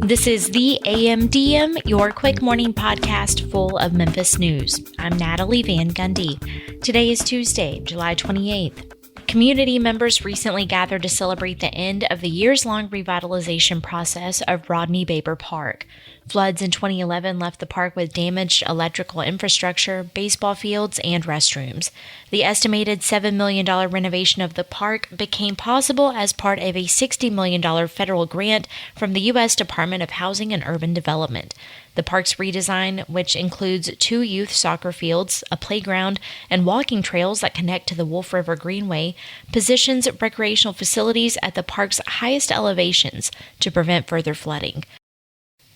This is the AMDM, your quick morning podcast full of Memphis news. I'm Natalie Van Gundy. Today is Tuesday, July 28th. Community members recently gathered to celebrate the end of the years-long revitalization process of Rodney Baber Park. Floods in 2011 left the park with damaged electrical infrastructure, baseball fields, and restrooms. The estimated $7 million renovation of the park became possible as part of a $60 million federal grant from the U.S. Department of Housing and Urban Development. The park's redesign, which includes 2 youth soccer fields, a playground, and walking trails that connect to the Wolf River Greenway, positions recreational facilities at the park's highest elevations to prevent further flooding.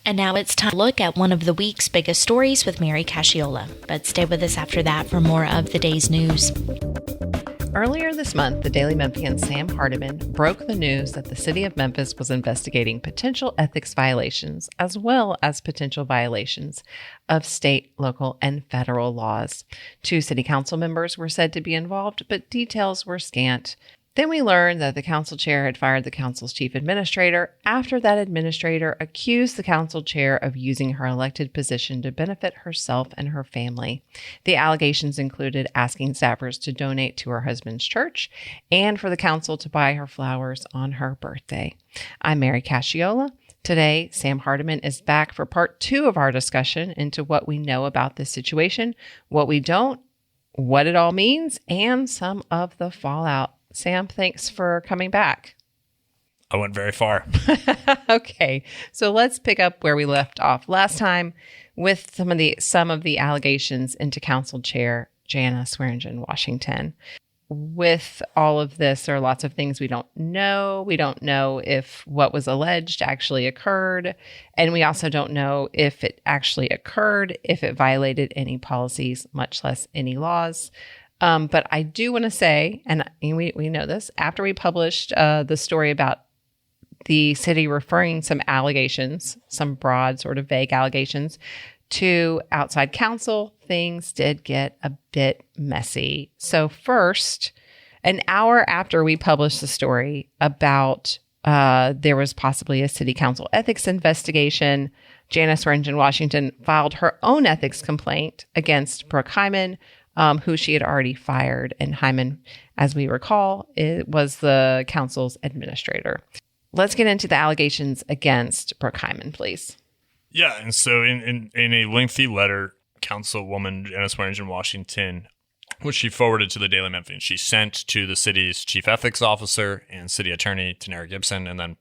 And now it's time to look at one of the week's biggest stories with Mary Cacciola. But stay with us after that for more of the day's news. Earlier this month, the Daily Memphian Sam Hardiman broke the news that the city of Memphis was investigating potential ethics violations as well as potential violations of state, local, and federal laws. 2 city council members were said to be involved, but details were scant. Then we learned that the council chair had fired the council's chief administrator after that administrator accused the council chair of using her elected position to benefit herself and her family. The allegations included asking staffers to donate to her husband's church and for the council to buy her flowers on her birthday. I'm Mary Cacciola. Today, Sam Hardiman is back for part 2 of our discussion into what we know about this situation, what we don't, what it all means, and some of the fallout. Sam, thanks for coming back. I went very far. Okay, so let's pick up where we left off last time with some of the allegations into Council Chair Jana Swearingen Washington. With all of this, there are lots of things we don't know. We don't know if what was alleged actually occurred, and we also don't know if it actually occurred, if it violated any policies, much less any laws. But I do want to say, and we know this, after we published the story about the city referring some allegations, some broad sort of vague allegations, to outside counsel, things did get a bit messy. So first, an hour after we published the story about there was possibly a city council ethics investigation, Jana Swearingen Washington filed her own ethics complaint against Brooke Hyman, who she had already fired. And Hyman, as we recall, was the council's administrator. Let's get into the allegations against Brooke Hyman, please. Yeah, and so in a lengthy letter, Councilwoman Jana Swearingen Washington, which she forwarded to the Daily Memphian, she sent to the city's chief ethics officer and city attorney, Tanera Gibson, and then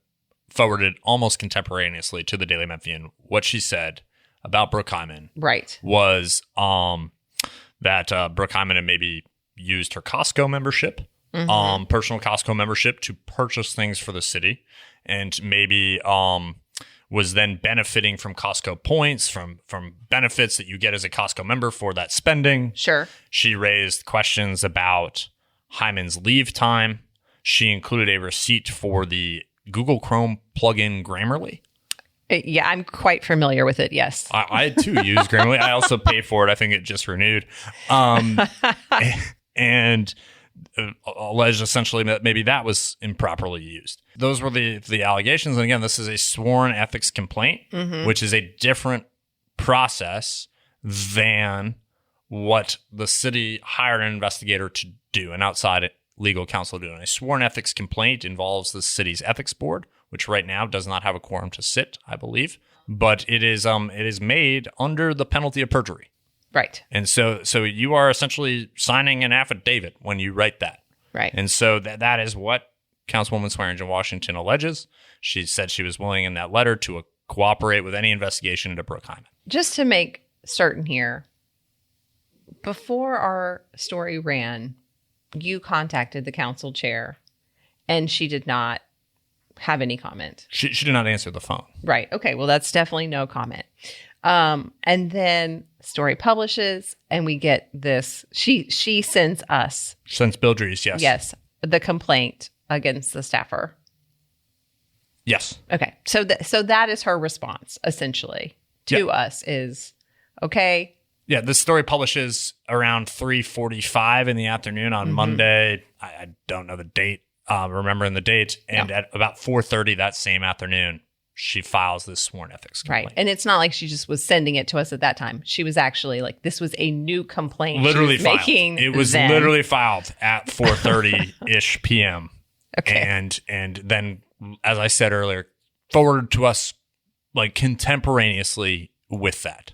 forwarded almost contemporaneously to the Daily Memphian. What she said about Brooke Hyman was that Brooke Hyman had maybe used her Costco membership, personal Costco membership, to purchase things for the city, and maybe was then benefiting from Costco points, from benefits that you get as a Costco member for that spending. Sure. She raised questions about Hyman's leave time. She included a receipt for the Google Chrome plugin Grammarly. Yeah, I'm quite familiar with it, yes. I too use Grammarly. I also pay for it. I think it just renewed. And alleged essentially that maybe that was improperly used. Those were the allegations. And again, this is a sworn ethics complaint, which is a different process than what the city hired an investigator to do, an outside legal counsel to do. And a sworn ethics complaint involves the city's ethics board, which right now does not have a quorum to sit, I believe. But it is made under the penalty of perjury. Right. And so you are essentially signing an affidavit when you write that. Right. And so that is what Councilwoman Swearingen Washington alleges. She said she was willing in that letter to cooperate with any investigation into Brooke Hyman. Just to make certain here, before our story ran, you contacted the council chair, and she did not have any comment. She did not answer the phone. Right. Okay. Well, that's definitely no comment. And then story publishes, and we get this. She sends us. Sends Bill Dries, yes. Yes. The complaint against the staffer. Yes. Okay. So that is her response, essentially, to us is, okay. Yeah, this story publishes around 3:45 in the afternoon on Monday. I don't know the date. remembering the date. And at about 4:30 that same afternoon, she files this sworn ethics complaint. Right. And it's not like she just was sending it to us at that time. She was actually like, this was a new complaint. Literally she was filed. making It was then. literally filed at 4:30-ish p.m. Okay. And then, as I said earlier, forwarded to us like contemporaneously with that.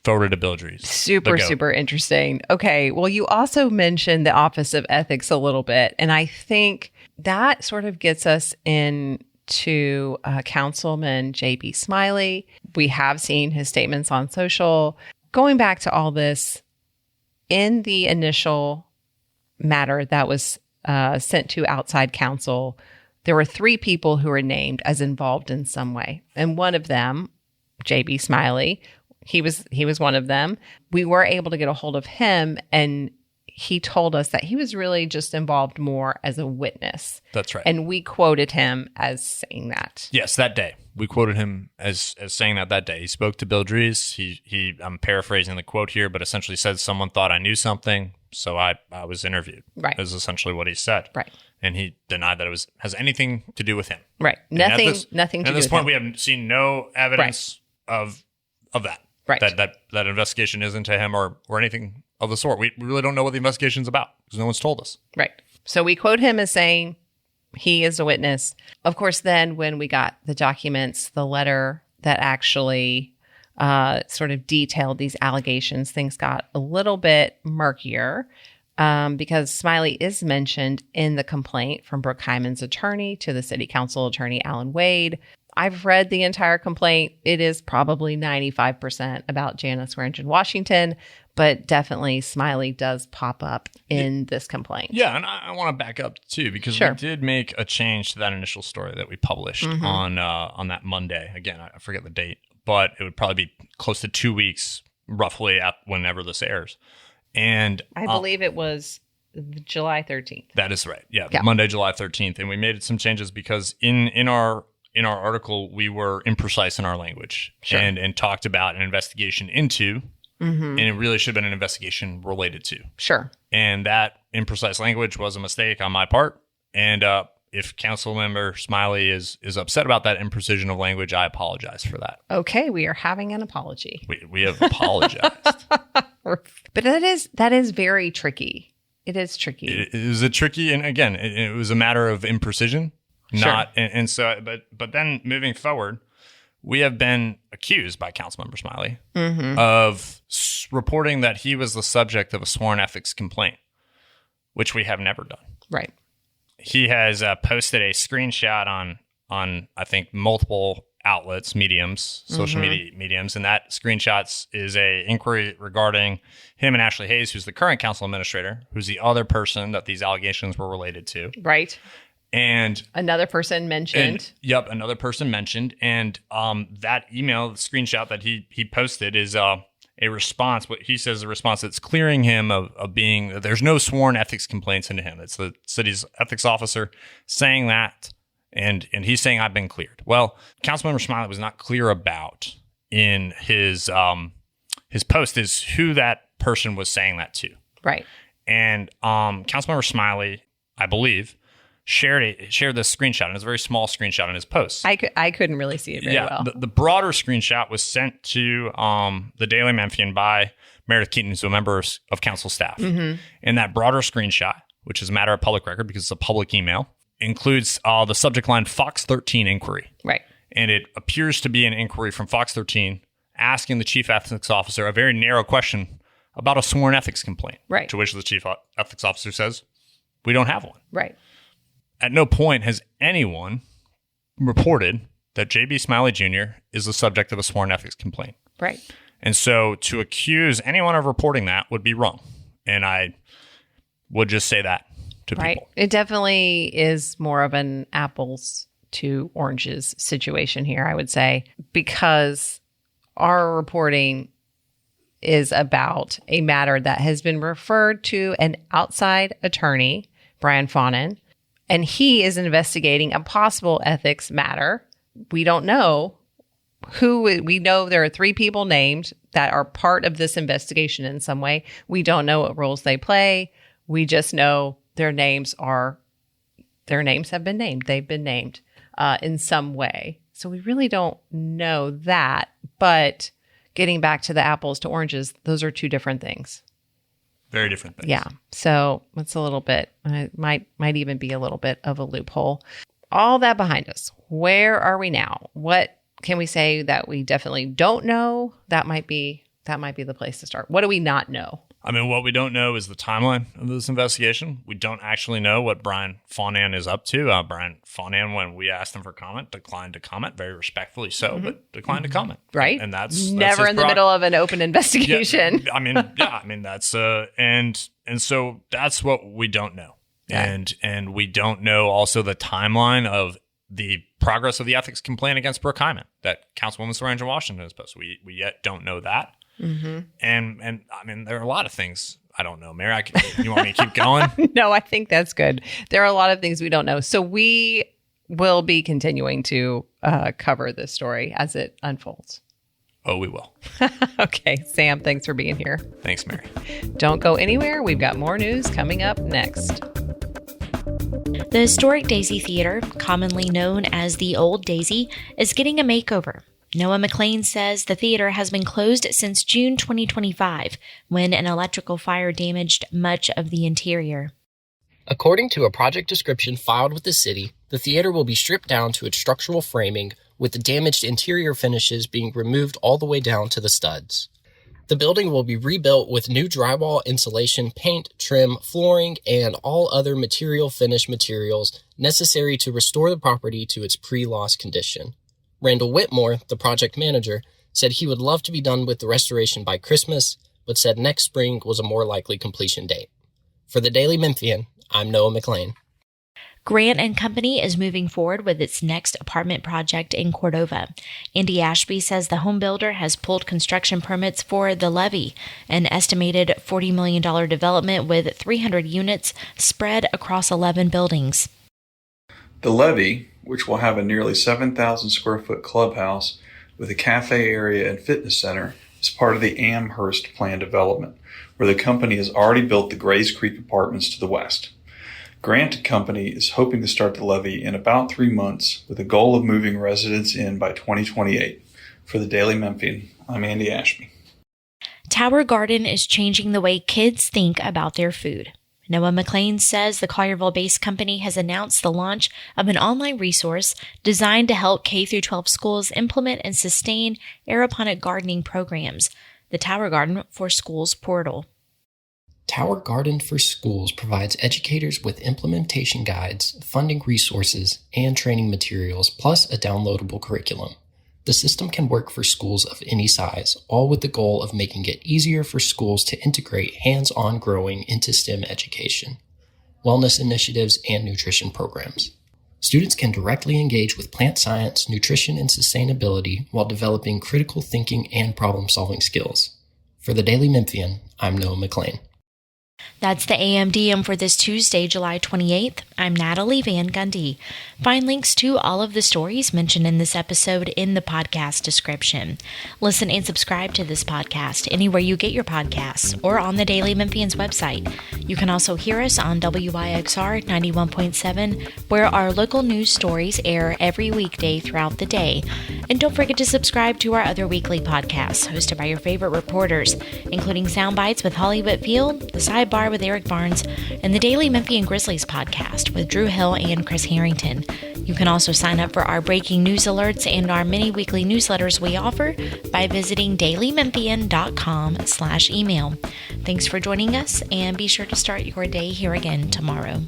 Forwarded to Bill Dries. Super interesting. Okay. Well, you also mentioned the Office of Ethics a little bit. And I think that sort of gets us into Councilman J.B. Smiley. We have seen his statements on social. Going back to all this, in the initial matter that was sent to outside counsel, there were 3 people who were named as involved in some way. And one of them, J.B. Smiley, he was one of them. We were able to get a hold of him, and he told us that he was really just involved more as a witness. That's right. And we quoted him as saying that. Yes, that day. We quoted him as saying that day. He spoke to Bill Dries. He I'm paraphrasing the quote here, but essentially said, someone thought I knew something, so I was interviewed. Right. Is essentially what he said. Right. And he denied that it has anything to do with him. Right. And Nothing at to do with him. At this point, we have seen no evidence of that. Right. That investigation isn't to him or anything of the sort. We really don't know what the investigation's about because no one's told us. Right. So we quote him as saying he is a witness. Of course, then when we got the documents, the letter that actually sort of detailed these allegations, things got a little bit murkier because Smiley is mentioned in the complaint from Brooke Hyman's attorney to the city council attorney, Alan Wade. I've read the entire complaint. It is probably 95% about Janice Swearingen Washington, but definitely Smiley does pop up in this complaint. Yeah, and I want to back up too because we did make a change to that initial story that we published on that Monday. Again, I forget the date, but it would probably be close to 2 weeks, roughly, at whenever this airs. And I believe it was July 13th. That is right. Yeah, Monday, July 13th, and we made some changes because in our article, we were imprecise in our language and talked about an investigation into, and it really should have been an investigation related to. Sure. And that imprecise language was a mistake on my part. And if council member Smiley is upset about that imprecision of language, I apologize for that. Okay, we are having an apology. We have apologized. But that is very tricky. It is tricky. It is a tricky, and again, it was a matter of imprecision. But then moving forward, we have been accused by Councilmember Smiley of reporting that he was the subject of a sworn ethics complaint, which we have never done. Right. He has posted a screenshot on I think multiple outlets, mediums, social media mediums, and that screenshots is a inquiry regarding him and Ashley Hayes, who's the current council administrator, who's the other person that these allegations were related to. Right. And another person mentioned. Another person mentioned. And that email, the screenshot that he posted is a response. What he says, a response that's clearing him of being, there's no sworn ethics complaints into him. It's the city's ethics officer saying that. And he's saying, I've been cleared. Well, Councilmember Smiley was not clear about in his post is who that person was saying that to. Right. And Councilmember Smiley, I believe, shared this screenshot, and it's a very small screenshot in his post. I couldn't really see it very well. The broader screenshot was sent to the Daily Memphian by Meredith Keaton, who's a member of council staff. And that broader screenshot, which is a matter of public record because it's a public email, includes the subject line Fox 13 inquiry. Right. And it appears to be an inquiry from Fox 13 asking the chief ethics officer a very narrow question about a sworn ethics complaint. Right. To which the chief ethics officer says, we don't have one. Right. At no point has anyone reported that J.B. Smiley Jr. is the subject of a sworn ethics complaint. Right. And so to accuse anyone of reporting that would be wrong. And I would just say that to people. It definitely is more of an apples to oranges situation here, I would say, because our reporting is about a matter that has been referred to an outside attorney, Brian Fawnin, and he is investigating a possible ethics matter. We don't know who. We know there are 3 people named that are part of this investigation in some way. We don't know what roles they play. We just know their names are their names have been named. They've been named in some way. So we really don't know that. But getting back to the apples to oranges, those are two different things. Very different things. Yeah. So it's a little bit, might even be a little bit of a loophole. All that behind us. Where are we now? What can we say that we definitely don't know? That might be the place to start. What do we not know? I mean, what we don't know is the timeline of this investigation. We don't actually know what Brian Faunan is up to. Brian Faunan, when we asked him for comment, declined to comment, very respectfully so, but declined to comment. Right. And that's never in the middle of an open investigation. Yeah, I mean, that's and so that's what we don't know. Yeah. And we don't know also the timeline of the progress of the ethics complaint against Brooke Hyman that Councilwoman Swearingen Washington has posted. We yet don't know that. Mm-hmm. And I mean, there are a lot of things I don't know. Mary, you want me to keep going? No, I think that's good. There are a lot of things we don't know. So we will be continuing to cover this story as it unfolds. Oh, we will. Okay, Sam, thanks for being here. Thanks, Mary. Don't go anywhere. We've got more news coming up next. The historic Daisy Theater, commonly known as the Old Daisy, is getting a makeover. Noah McLean says the theater has been closed since June 2025, when an electrical fire damaged much of the interior. According to a project description filed with the city, the theater will be stripped down to its structural framing, with the damaged interior finishes being removed all the way down to the studs. The building will be rebuilt with new drywall, insulation, paint, trim, flooring, and all other finish materials necessary to restore the property to its pre-loss condition. Randall Whitmore, the project manager, said he would love to be done with the restoration by Christmas, but said next spring was a more likely completion date. For the Daily Memphian, I'm Noah McLean. Grant & Company is moving forward with its next apartment project in Cordova. Andy Ashby says the home builder has pulled construction permits for The Levee, an estimated $40 million development with 300 units spread across 11 buildings. The Levee, which will have a nearly 7,000 square foot clubhouse with a cafe area and fitness center, is part of the Amherst plan development, where the company has already built the Grays Creek apartments to the west. Grant & Company is hoping to start the Levee in about 3 months, with a goal of moving residents in by 2028. For the Daily Memphian, I'm Andy Ashby. Tower Garden is changing the way kids think about their food. Noah McLean says the Collierville-based company has announced the launch of an online resource designed to help K-12 schools implement and sustain aeroponic gardening programs, the Tower Garden for Schools portal. Tower Garden for Schools provides educators with implementation guides, funding resources, and training materials, plus a downloadable curriculum. The system can work for schools of any size, all with the goal of making it easier for schools to integrate hands-on growing into STEM education, wellness initiatives, and nutrition programs. Students can directly engage with plant science, nutrition, and sustainability while developing critical thinking and problem-solving skills. For the Daily Memphian, I'm Noah McLean. That's the AMDM for this Tuesday, July 28th. I'm Natalie Van Gundy. Find links to all of the stories mentioned in this episode in the podcast description. Listen and subscribe to this podcast anywhere you get your podcasts or on the Daily Memphian's website. You can also hear us on WYXR 91.7, where our local news stories air every weekday throughout the day. And don't forget to subscribe to our other weekly podcasts hosted by your favorite reporters, including Sound Bites with Holly Whitfield, The Sidebar with Eric Barnes, and the Daily Memphian Grizzlies podcast with Drew Hill and Chris Harrington. You can also sign up for our breaking news alerts and our many weekly newsletters we offer by visiting dailymemphian.com/email. Thanks for joining us, and be sure to start your day here again tomorrow.